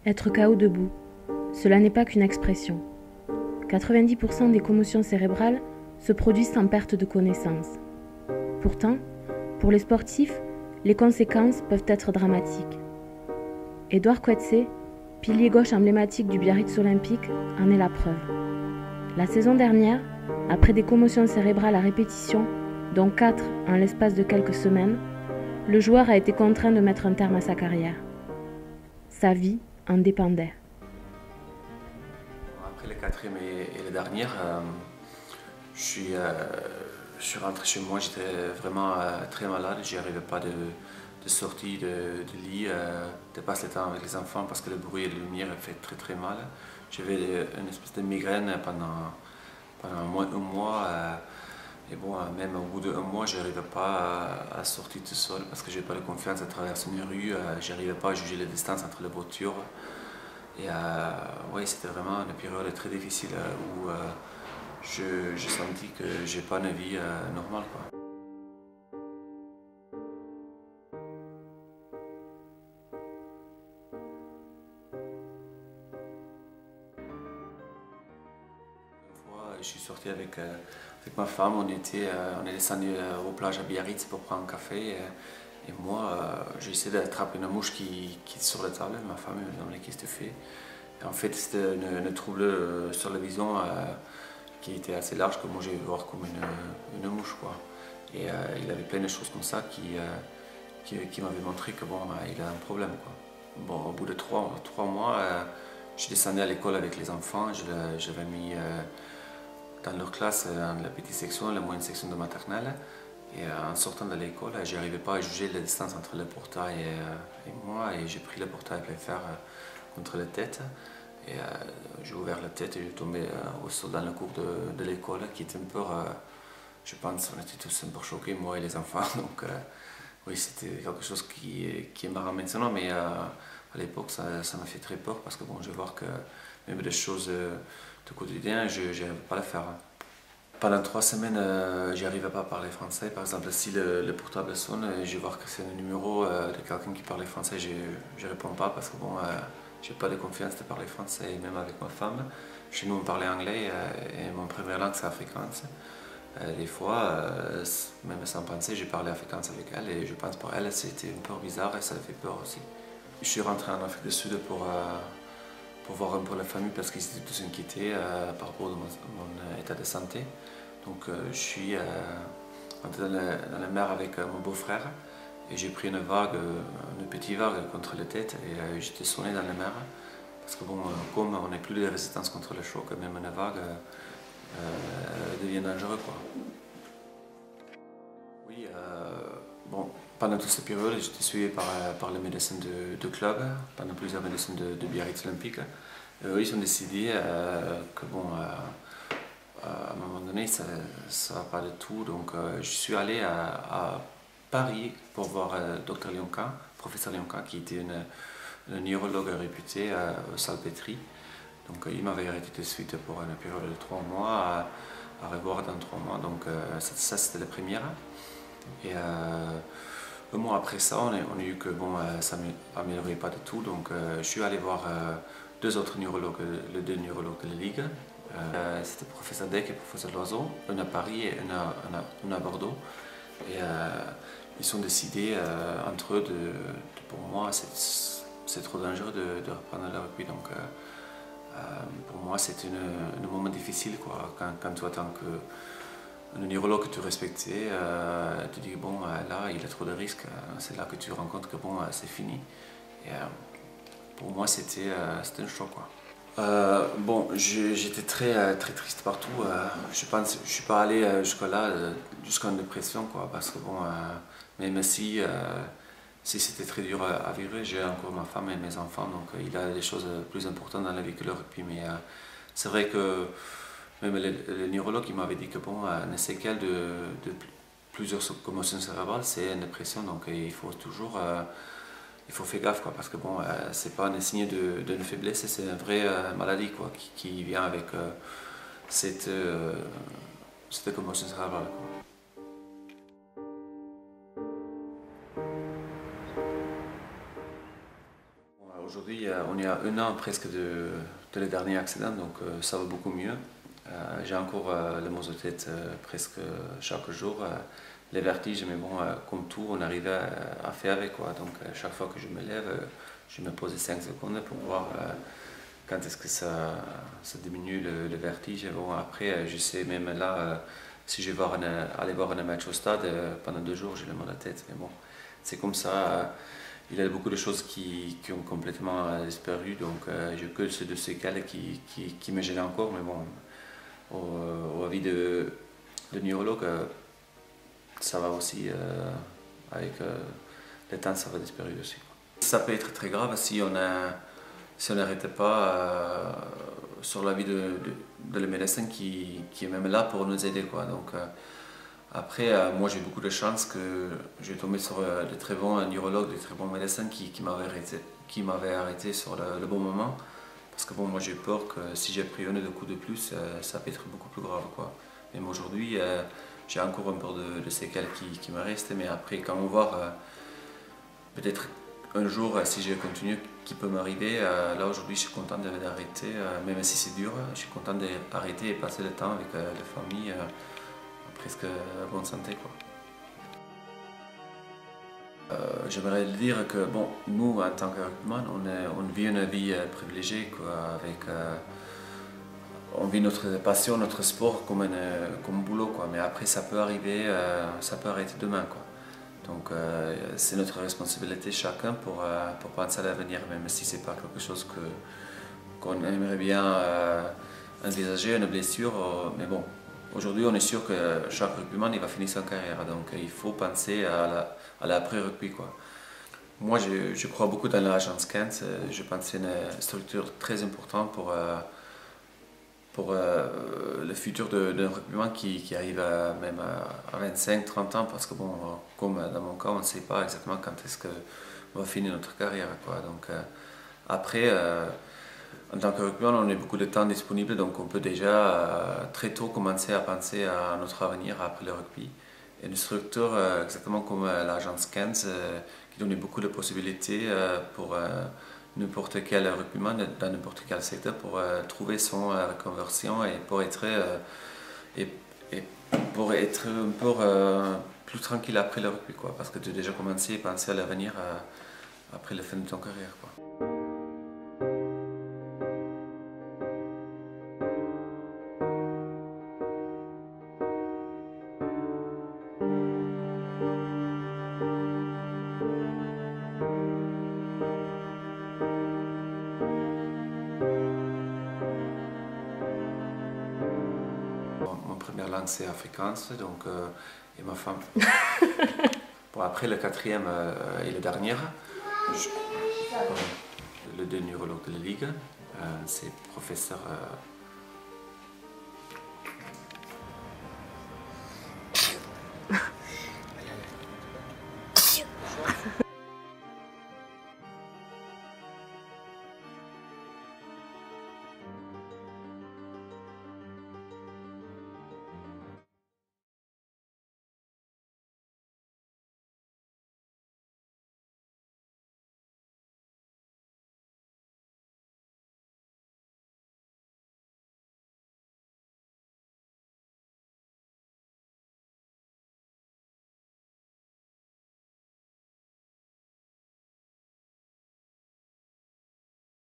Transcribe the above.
Être KO debout, cela n'est pas qu'une expression. 90% des commotions cérébrales se produisent en perte de connaissance. Pourtant, pour les sportifs, les conséquences peuvent être dramatiques. Edouard Coetzee, pilier gauche emblématique du Biarritz olympique, en est la preuve. La saison dernière, après des commotions cérébrales à répétition, dont 4 en l'espace de quelques semaines, le joueur a été contraint de mettre un terme à sa carrière. Sa vie en dépendait. Après les quatrième et les dernières, je suis rentré chez moi, j'étais vraiment très malade, je n'arrivais pas de sortir de lit, de passer le temps avec les enfants parce que le bruit et la lumière fait très très mal. J'avais une espèce de migraine pendant moins d'un mois. Et bon, même au bout d'un mois, je n'arrivais pas à sortir tout seul parce que je n'avais pas de confiance à traverser une rue, je n'arrivais pas à juger la distance entre les voitures. Et oui, c'était vraiment une période très difficile où je sentis que je n'ai pas une vie normale, quoi. Une fois, je suis sorti avec ma femme, on est descendu aux plages à Biarritz pour prendre un café. Et moi, j'ai essayé d'attraper une mouche qui est sur la table. Ma femme me demandait qu'est-ce que tu fais. Et en fait, c'était une trouble sur la vision qui était assez large que moi j'ai vu voir comme une mouche, quoi. Et il avait plein de choses comme ça qui m'avaient montré que bon, il a un problème, quoi. Bon, au bout de trois mois, je descendais à l'école avec les enfants, je l'avais mis dans leur classe, dans la petite section, la moyenne section de maternelle. Et en sortant de l'école, je n'arrivais pas à juger la distance entre le portail et moi, et j'ai pris le portail à le faire contre la tête. Et j'ai ouvert la tête et j'ai tombé au sol dans le cours de l'école, qui était un peu, je pense, on était tous un peu choqués, moi et les enfants. Donc oui, c'était quelque chose qui est marrant maintenant, mais à l'époque, ça m'a fait très peur parce que bon, je vois que même des choses de quotidien, je n'arrivais pas à le faire. Pendant 3 semaines, je n'arrivais pas à parler français. Par exemple, si le portable sonne et je vois que c'est un numéro de quelqu'un qui parle français, je ne réponds pas parce que bon, j'ai pas de confiance de parler français, même avec ma femme. Chez nous, on parlait anglais et mon première langue, c'est afrikaans. Des fois, même sans penser, j'ai parlé afrikaans avec elle et je pense pour elle, c'était un peu bizarre et ça fait peur aussi. Je suis rentré en Afrique du Sud pour voir un peu la famille parce qu'ils étaient tous inquiétés par rapport à mon état de santé. Donc je suis entré dans la mer avec mon beau-frère et j'ai pris une petite vague contre la tête et j'étais sonné dans la mer. Parce que bon, comme on n'a plus de résistance contre le choc, même une vague devient dangereuse, quoi. Oui, bon, pendant toute cette période, j'étais suivi par les médecins de club, pendant plusieurs médecins de Biarritz Olympique. Ils ont décidé que bon, à un moment donné, ça ne va pas du tout. Donc, je suis allé à Paris pour voir Dr Lionka, professeur Lionka, qui était un neurologue réputé au Salpêtrie. Donc, il m'avait arrêté de suite pour une période de 3 mois, à revoir dans 3 mois. Donc, ça, c'était la première. Et un mois après ça, on a eu que bon, ça ne m'améliorait pas du tout. Donc, je suis allé voir deux autres neurologues, les deux neurologues de la Ligue. C'était le professeur Deck et le professeur Loiseau, un à Paris et un à Bordeaux. Et ils ont décidé entre eux pour moi, c'est trop dangereux de reprendre le rugby. Donc, pour moi, c'était un moment difficile, quoi, quand toi, tant que un neurologue que tu respectais, tu dis bon, là, il y a trop de risques. C'est là que tu rends compte que bon, c'est fini. Et pour moi, c'était un choc, quoi. Bon, j'étais très triste partout. Je pense, je suis pas allé jusqu'à-là, jusqu'en dépression, quoi, parce que bon, même si c'était très dur à vivre, j'ai encore ma femme et mes enfants, donc il y a des choses plus importantes dans la vie que le rugby. Mais c'est vrai que même le neurologue il m'avait dit que bon, une séquelle de plusieurs commotions cérébrales, c'est une dépression, donc il faut toujours il faut faire gaffe, quoi, parce que bon, c'est pas un signe d'une faiblesse, c'est une vraie maladie, quoi, qui vient avec cette commotion cérébrale, quoi. Aujourd'hui, on est à 1 an presque de le dernier accident, donc ça va beaucoup mieux. J'ai encore le maux de tête presque chaque jour, les vertiges, mais bon, comme tout, on arrive à faire avec quoi. Donc chaque fois que je me lève, je me pose 5 secondes pour voir quand est-ce que ça diminue le vertige. Bon, après, je sais même là, si je vais aller voir un match au stade, pendant 2 jours, j'ai le mal à la tête. Mais bon, c'est comme ça. Il y a beaucoup de choses qui ont complètement disparu, donc j'ai que ces 2 séquelles qui me gênent encore. Mais bon, au avis de neurologue, ça va aussi, avec le temps, ça va disparaître aussi. Ça peut être très grave si on n'arrête pas sur l'avis de le médecin qui est même là pour nous aider, quoi. Donc, après, moi j'ai beaucoup de chance que j'ai tombé sur de très bons neurologues, de très bons médecins qui m'avaient arrêté sur le bon moment. Parce que bon, moi j'ai peur que si j'ai pris un ou 2 coups de plus, ça peut être beaucoup plus grave, quoi. Même aujourd'hui, j'ai encore un peu de séquelles qui me restent, mais après, quand on voit peut-être un jour, si je continue, qui peut m'arriver, là aujourd'hui je suis content d'arrêter, même si c'est dur, je suis content d'arrêter et passer le temps avec la famille, presque bonne santé, quoi. J'aimerais dire que bon, nous en tant que rugbyman, on vit une vie privilégiée, quoi, on vit notre passion, notre sport comme boulot, quoi. Mais après ça peut arriver, ça peut arrêter demain, quoi. Donc c'est notre responsabilité chacun pour penser à l'avenir, même si c'est pas quelque chose qu'on aimerait bien envisager, une blessure, mais bon. Aujourd'hui, on est sûr que chaque rugbyman il va finir sa carrière, donc il faut penser à l'après-rugby, quoi. Moi, je crois beaucoup dans l'agence 15. Je pense que c'est une structure très importante pour le futur d'un rugbyman qui arrive même à 25-30 ans, parce que bon, comme dans mon cas, on ne sait pas exactement quand est-ce qu'on va finir notre carrière, quoi. Donc après, en tant que rugbyman, on a beaucoup de temps disponible, donc on peut déjà très tôt commencer à penser à notre avenir après le rugby. Et une structure exactement comme l'agence 15 qui donne beaucoup de possibilités pour n'importe quel rugbyman dans n'importe quel secteur pour trouver son reconversion et pour être un peu plus tranquille après le rugby, quoi, parce que tu as déjà commencé à penser à l'avenir après la fin de ton carrière, quoi. Mon première langue c'est afrikaans, donc, et ma femme. Bon, après le 4e et le dernier, le 2 neurologue de la Ligue, c'est professeur